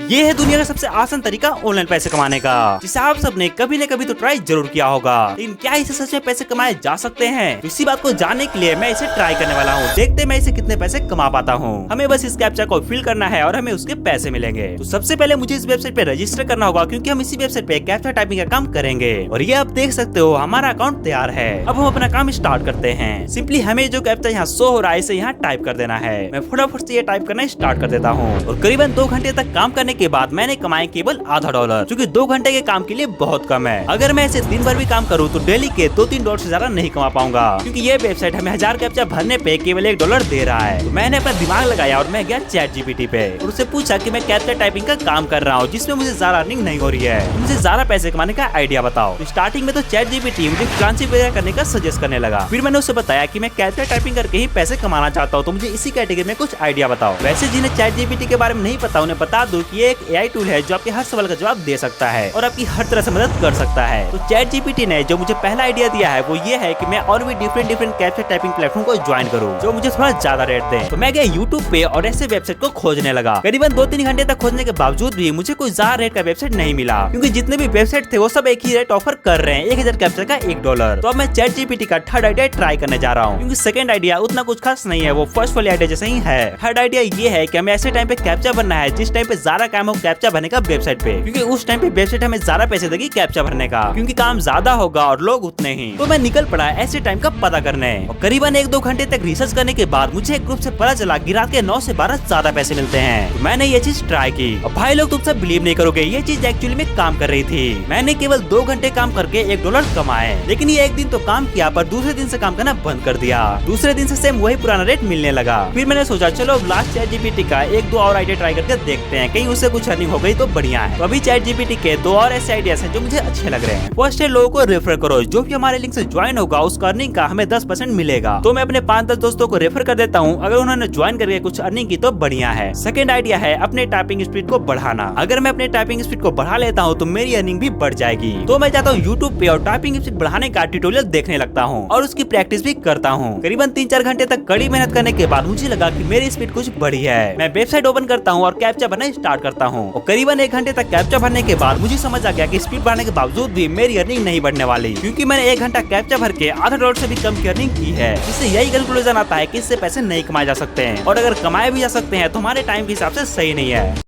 ये है दुनिया का सबसे आसान तरीका ऑनलाइन पैसे कमाने का, जिसे आप सबने कभी न कभी तो ट्राई जरूर किया होगा। लेकिन क्या इसे सच में पैसे कमाए जा सकते हैं? तो इसी बात को जानने के लिए मैं इसे ट्राई करने वाला हूँ। देखते मैं इसे कितने पैसे कमा पाता हूँ। हमें बस इस कैप्चा को फिल करना है और हमें उसके पैसे मिलेंगे। तो सबसे पहले मुझे इस वेबसाइट पे रजिस्टर करना होगा, क्योंकि हम इसी वेबसाइट पे कैप्चा टाइपिंग का काम करेंगे। और ये आप देख सकते हो हमारा अकाउंट तैयार है। अब हम अपना काम स्टार्ट करते हैं। सिंपली हमें जो कैप्चा यहाँ शो हो रहा है इसे यहाँ टाइप कर देना है। मैं फटाफट से ये टाइप करना स्टार्ट कर देता हूँ। और करीबन 2 घंटे तक काम करने के बाद मैंने कमाए केवल $0.5, जो कि 2 घंटे के काम के लिए बहुत कम है। अगर मैं ऐसे दिन भर भी काम करूँ तो डेली के $2-3 से ज्यादा नहीं कमा पाऊंगा, क्योंकि ये वेबसाइट हमें 1000 कैप्चा भरने पे केवल $1 दे रहा है। तो मैंने अपना दिमाग लगाया और मैं गया ChatGPT पे और उससे पूछा कि मैं कैप्चा टाइपिंग का काम कर रहा हूँ जिसमें मुझे ज्यादा अर्निंग नहीं हो रही है, तो मुझे ज्यादा पैसे कमाने का आइडिया बताओ। तो स्टार्टिंग में तो ChatGPT मुझे फ्रीलांसिंग वगैरह करने का सजेस्ट करने लगा। फिर मैंने उससे बताया कि मैं कैप्चा टाइपिंग करके ही पैसे कमाना चाहता हूँ, तो मुझे इसी कैटेगरी में कुछ आइडिया बताओ। वैसे जिन्हें ChatGPT के बारे में नहीं पता उन्हें बता दूं कि ये एक AI टूल है जो आपके हर सवाल का जवाब दे सकता है और आपकी हर तरह से मदद कर सकता है। तो ChatGPT ने जो मुझे पहला आइडिया दिया है वो ये है कि मैं और भी डिफरेंट कैप्चा टाइपिंग प्लेटफॉर्म को ज्वाइन करूं जो मुझे थोड़ा ज्यादा रेट दे। तो मैं गया YouTube पे और ऐसे वेबसाइट को खोजने लगा। करीबन 2-3 घंटे तक खोजने के बावजूद भी मुझे कोई ज्यादा रेट का वेबसाइट नहीं मिला, क्योंकि जितने भी वेबसाइट थे वो सब एक ही रेट ऑफर कर रहे हैं, 1000 कैप्चा का $1। तो अब मैं ChatGPT का थर्ड आइडिया ट्राई करने जा रहा हूँ, क्योंकि सेकंड आइडिया उतना कुछ खास नहीं है, वो फर्स्ट वाले आइडिया जैसा ही है। थर्ड आइडिया ये है कि हमें ऐसे टाइम पे कैप्चा बनना है जिस टाइम पे ज्यादा काम हो कैप्चा भरने का वेबसाइट पे, क्योंकि उस टाइम पे वेबसाइट हमें ज्यादा पैसे देगी कैप्चा भरने का, क्योंकि काम ज्यादा होगा और लोग उतने ही। तो मैं निकल पड़ा ऐसे टाइम का पता करने और करीबन 1-2 घंटे तक रिसर्च करने के बाद मुझे एक ग्रुप से पता चला कि रात के 9 से 12 ज्यादा पैसे मिलते हैं। तो मैंने ये चीज ट्राई की और भाई लोग तुम सब बिलीव नहीं करोगे, ये चीज एक्चुअली में काम कर रही थी। मैंने केवल 2 घंटे काम करके $1 कमाए, लेकिन ये एक दिन तो काम किया पर दूसरे दिन से काम करना बंद कर दिया। दूसरे दिन से सेम वही पुराना रेट मिलने लगा। फिर मैंने सोचा चलो लास्ट ChatGPT का 1-2 और आइडिया ट्राई करके देखते हैं, कहीं उससे कुछ अर्निंग हो गई तो बढ़िया है। तो अभी ChatGPT के 2 और ऐसे आइडियाज हैं जो मुझे अच्छे लग रहे हैं। फर्स्ट है लोगों को रेफर करो, जो भी हमारे लिंक से ज्वाइन होगा उसका अर्निंग का हमें 10% मिलेगा। तो मैं अपने 5-10 दोस्तों को रेफर कर देता हूँ, अगर उन्होंने ज्वाइन करके कुछ अर्निंग की तो बढ़िया है। सेकंड आइडिया है अपने टाइपिंग स्पीड को बढ़ाना। अगर मैं अपने टाइपिंग स्पीड को बढ़ा लेता हूँ तो मेरी अर्निंग भी बढ़ जाएगी। तो मैं जाता हूँ YouTube पे और टाइपिंग स्पीड बढ़ाने का ट्यूटोरियल देखने लगता हूँ और उसकी प्रैक्टिस भी करता हूँ। करीबन 3-4 घंटे तक कड़ी मेहनत करने के बाद मुझे लगा कि मेरी स्पीड कुछ बढ़ी है। मैं वेबसाइट ओपन करता हूँ और कैप्चा भरना स्टार्ट करता हूँ और करीबन 1 घंटे तक कैप्चा भरने के बाद मुझे समझ आ गया कि स्पीड बढ़ाने के बावजूद भी मेरी अर्निंग नहीं बढ़ने वाली, क्योंकि मैंने 1 घंटा कैप्चा भर के $0.5 से भी कम की अर्निंग की है। इससे यही कंक्लूजन आता है कि इससे पैसे नहीं कमाए जा सकते हैं, और अगर कमाए भी जा सकते हैं तो हमारे टाइम के हिसाब से सही नहीं है।